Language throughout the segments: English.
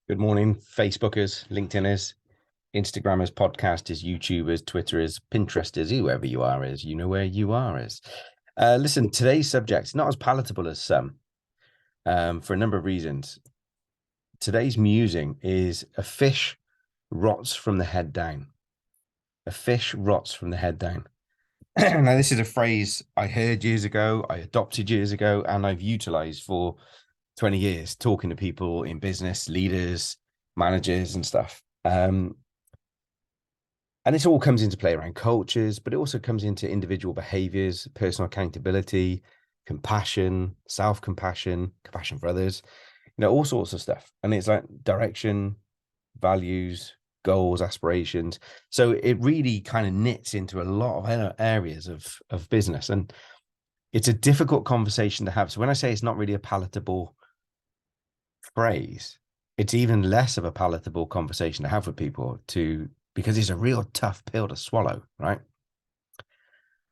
Good morning, Facebookers, LinkedIners, Instagrammers, podcasters, YouTubers, Twitterers, Pinteresters, whoever you are is, you know where you are is. Listen, today's subject is not as palatable as some, for a number of reasons. Today's musing is a fish rots from the head down. A fish rots from the head down. Now, this is a phrase I heard years ago, I adopted years ago, and I've utilized for 20 years talking to people in business, leaders, managers, and stuff. And this all comes into play around cultures, but it also comes into individual behaviors, personal accountability, compassion, self-compassion, compassion for others, all sorts of stuff. And it's like direction, values, goals, aspirations. So it really kind of knits into a lot of areas of business. And it's a difficult conversation to have. So when I say it's not really a palatable phrase, it's even less of a palatable conversation to have with people because it's a real tough pill to swallow, right?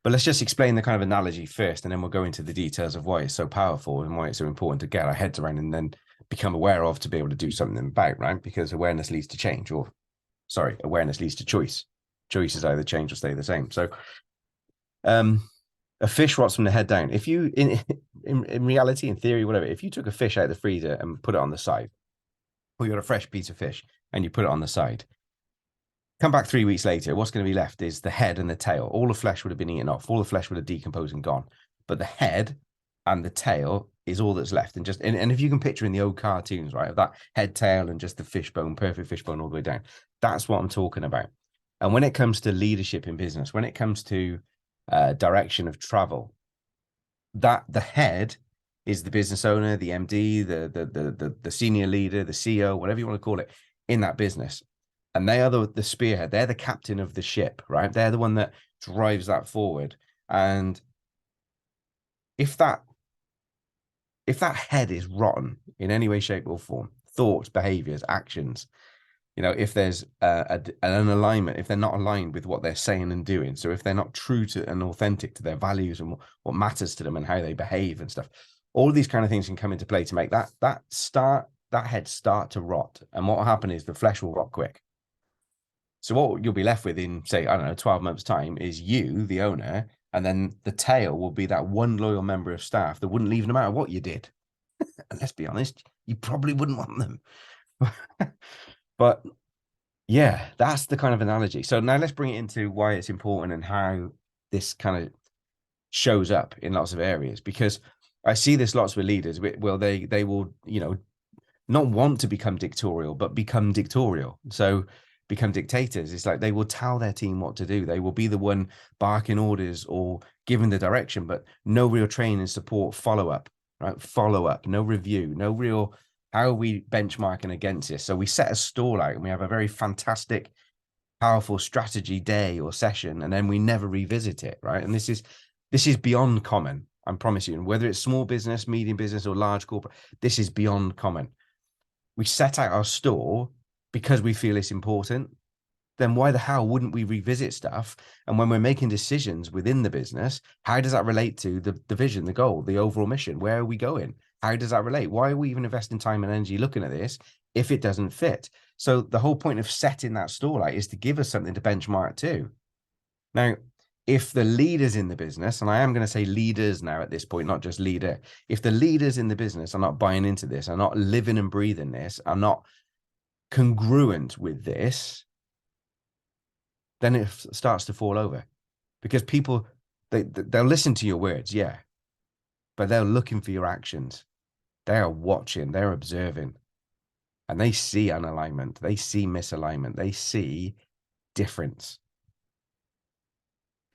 But let's just explain the kind of analogy first, and then we'll go into the details of why it's so powerful and why it's so important to get our heads around and then become aware of to be able to do something about, right? Because awareness leads to change, awareness leads to choice. Choice is either change or stay the same. So a fish rots from the head down. If you, in reality, in theory, whatever, if you took a fish out of the freezer and put it on the side, or you got a fresh piece of fish and you put it on the side, come back 3 weeks later, what's going to be left is the head and the tail. All the flesh would have been eaten off. All the flesh would have decomposed and gone. But the head and the tail is all that's left. And if you can picture in the old cartoons, right, of that head, tail, and just the fishbone, perfect fishbone all the way down, that's what I'm talking about. And when it comes to leadership in business, when it comes to direction of travel, that the head is the business owner, the MD, the senior leader, the CEO, whatever you want to call it, in that business. And they are the spearhead. They're the captain of the ship, right? They're the one that drives that forward. And if that head is rotten in any way, shape, or form, thoughts, behaviors, actions, if there's an alignment, if they're not aligned with what they're saying and doing, so if they're not true to and authentic to their values and what matters to them and how they behave and stuff, all of these kind of things can come into play to make that head start to rot. And what will happen is the flesh will rot quick. So what you'll be left with in, say, I don't know, 12 months time is you, the owner, and then the tail will be that one loyal member of staff that wouldn't leave no matter what you did. And let's be honest, you probably wouldn't want them. But yeah, that's the kind of analogy. So now let's bring it into why it's important and how this kind of shows up in lots of areas, because I see this lots with leaders. Well, they will, not want to become dictatorial, but become dictatorial. So become dictators. It's like they will tell their team what to do. They will be the one barking orders or giving the direction, but no real training, support, follow up, right? Follow up, no review, no real, how are we benchmarking against this? So we set a stall out and we have a very fantastic, powerful strategy day or session, and then we never revisit it, right? And this is beyond common. I promise you. And whether it's small business, medium business, or large corporate, this is beyond common. We set out our store because we feel it's important. Then why the hell wouldn't we revisit stuff? And when we're making decisions within the business, how does that relate to the vision, the goal, the overall mission? Where are we going? How does that relate? Why are we even investing time and energy looking at this if it doesn't fit? So the whole point of setting that store out is to give us something to benchmark to. Now, if the leaders in the business, and I am going to say leaders now at this point, not just leader, if the leaders in the business are not buying into this, are not living and breathing this, are not congruent with this, then it starts to fall over, because people, they'll listen to your words, yeah, but they're looking for your actions. They are watching, they're observing, and they see unalignment, they see misalignment, they see difference.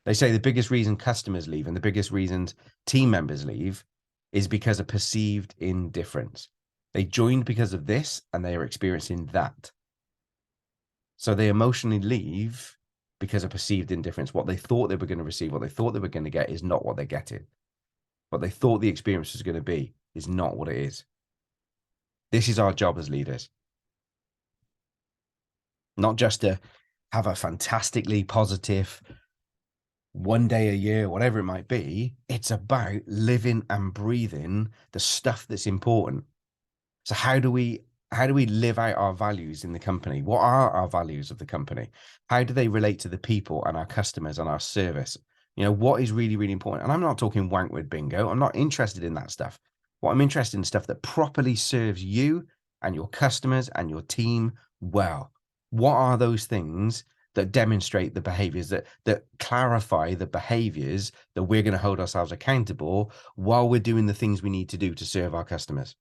They say the biggest reason customers leave and the biggest reasons team members leave is because of perceived indifference. They joined because of this and they are experiencing that. So they emotionally leave because of perceived indifference. What they thought they were going to receive, what they thought they were going to get is not what they're getting. What they thought the experience was going to be is not what it is. This is our job as leaders. Not just to have a fantastically positive one day a year, whatever it might be. It's about living and breathing the stuff that's important. So how do we how do we live out our values in the company? What are our values of the company? How do they relate to the people and our customers and our service? You know, what is really, really important? And I'm not talking wank word bingo. I'm not interested in that stuff. What I'm interested in stuff that properly serves you and your customers and your team well. What are those things that demonstrate the behaviors that clarify the behaviors that we're going to hold ourselves accountable while we're doing the things we need to do to serve our customers?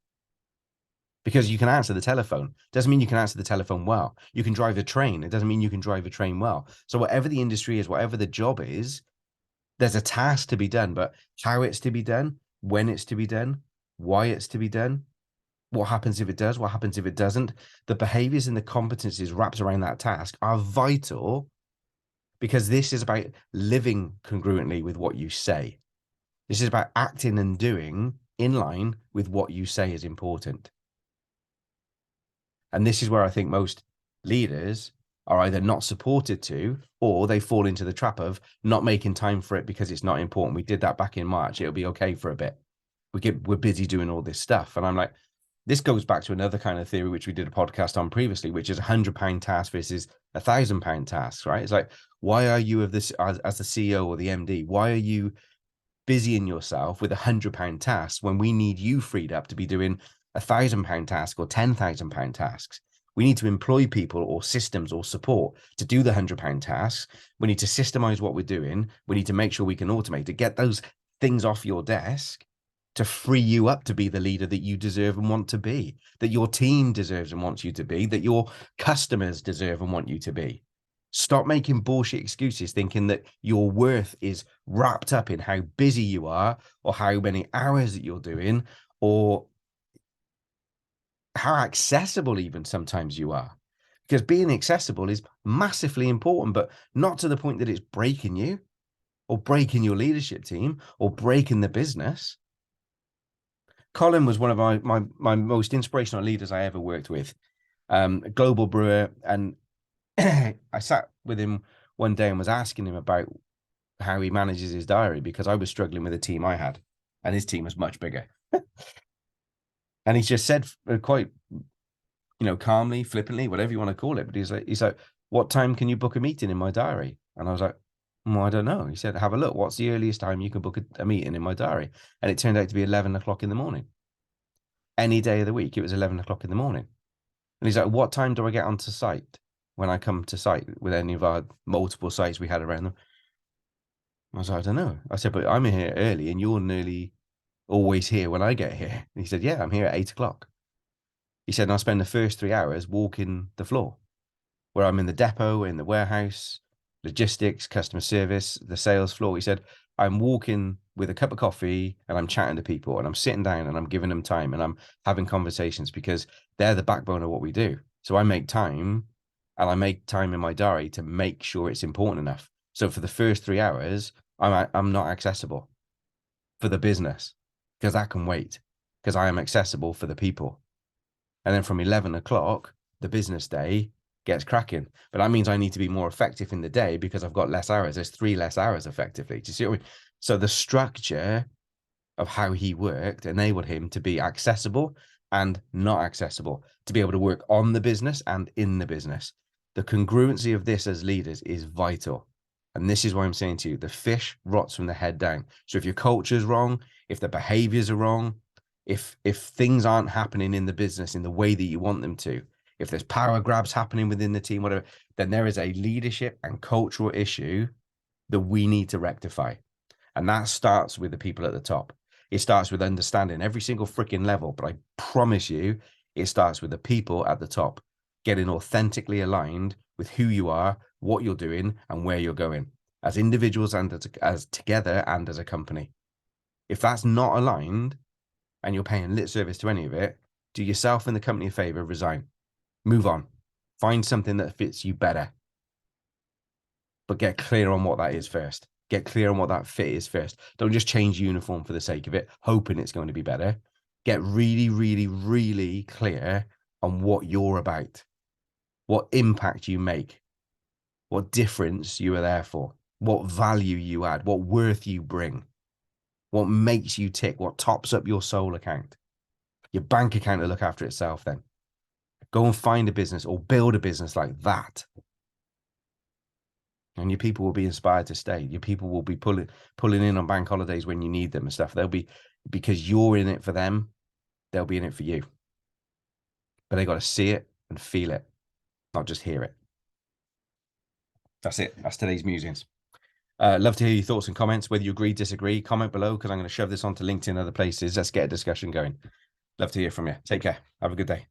Because you can answer the telephone doesn't mean you can answer the telephone well. You can drive a train. It doesn't mean you can drive a train well. So whatever the industry is, whatever the job is, there's a task to be done, but how it's to be done, when it's to be done, why it's to be done, what happens if it does, what happens if it doesn't, the behaviors and the competencies wrapped around that task are vital, because this is about living congruently with what you say. This is about acting and doing in line with what you say is important. And this is where I think most leaders are either not supported to, or they fall into the trap of not making time for it because it's not important. We did that back in March. It'll be okay for a bit. We're busy doing all this stuff. And I'm like, this goes back to another kind of theory, which we did a podcast on previously, which is £100 task versus £1,000 tasks, right? It's like, why are you of this as the CEO or the MD? Why are you busying yourself with £100 tasks when we need you freed up to be doing £1,000 task or £10,000 tasks? We need to employ people or systems or support to do the £100 tasks. We need to systemize what we're doing. We need to make sure we can automate to get those things off your desk to free you up to be the leader that you deserve and want to be, that your team deserves and wants you to be, that your customers deserve and want you to be. Stop making bullshit excuses thinking that your worth is wrapped up in how busy you are or how many hours that you're doing or how accessible even sometimes you are. Because being accessible is massively important, but not to the point that it's breaking you or breaking your leadership team or breaking the business. Colin was one of my most inspirational leaders I ever worked with, a global brewer. And I sat with him one day and was asking him about how he manages his diary, because I was struggling with the team I had and his team was much bigger. And he just said quite, calmly, flippantly, whatever you want to call it. But he's like, what time can you book a meeting in my diary? And I was like, well, I don't know. He said, have a look. What's the earliest time you can book a meeting in my diary? And it turned out to be 11 o'clock in the morning. Any day of the week, it was 11 o'clock in the morning. And he's like, what time do I get onto site when I come to site with any of our multiple sites we had around them? I was like, I don't know. I said, but I'm here early and you're nearly always here when I get here. And he said, yeah, I'm here at 8 o'clock. He said, and I spend the first 3 hours walking the floor, where I'm in the depot, in the warehouse, logistics, customer service, the sales floor. He said, I'm walking with a cup of coffee and I'm chatting to people and I'm sitting down and I'm giving them time and I'm having conversations, because they're the backbone of what we do. So I make time, and I make time in my diary to make sure it's important enough. So for the first 3 hours, I'm not accessible for the business, because that can wait, because I am accessible for the people. And then from 11 o'clock, the business day gets cracking. But that means I need to be more effective in the day because I've got less hours. There's 3 less hours effectively. Do you see what I mean? So the structure of how he worked enabled him to be accessible and not accessible, to be able to work on the business and in the business. The congruency of this as leaders is vital. And this is why I'm saying to you, the fish rots from the head down. So if your culture is wrong, if the behaviors are wrong, if things aren't happening in the business in the way that you want them to, if there's power grabs happening within the team, whatever, then there is a leadership and cultural issue that we need to rectify. And that starts with the people at the top. It starts with understanding every single freaking level, but I promise you, it starts with the people at the top, getting authentically aligned with who you are, what you're doing, and where you're going, as individuals and as together and as a company. If that's not aligned and you're paying lip service to any of it, do yourself and the company a favor, resign, move on, find something that fits you better. But get clear on what that is first. Get clear on what that fit is first. Don't just change uniform for the sake of it, hoping it's going to be better. Get really, really, really clear on what you're about, what impact you make, what difference you are there for, what value you add, what worth you bring, what makes you tick, what tops up your soul account. Your bank account will look after itself then. Go and find a business or build a business like that. And your people will be inspired to stay. Your people will be pulling in on bank holidays when you need them and stuff. They'll be, because you're in it for them, they'll be in it for you. But they got to see it and feel it, not just hear it. That's it. That's today's musings. Love to hear your thoughts and comments. Whether you agree, disagree, comment below, because I'm going to shove this onto LinkedIn and other places. Let's get a discussion going. Love to hear from you. Take care. Have a good day.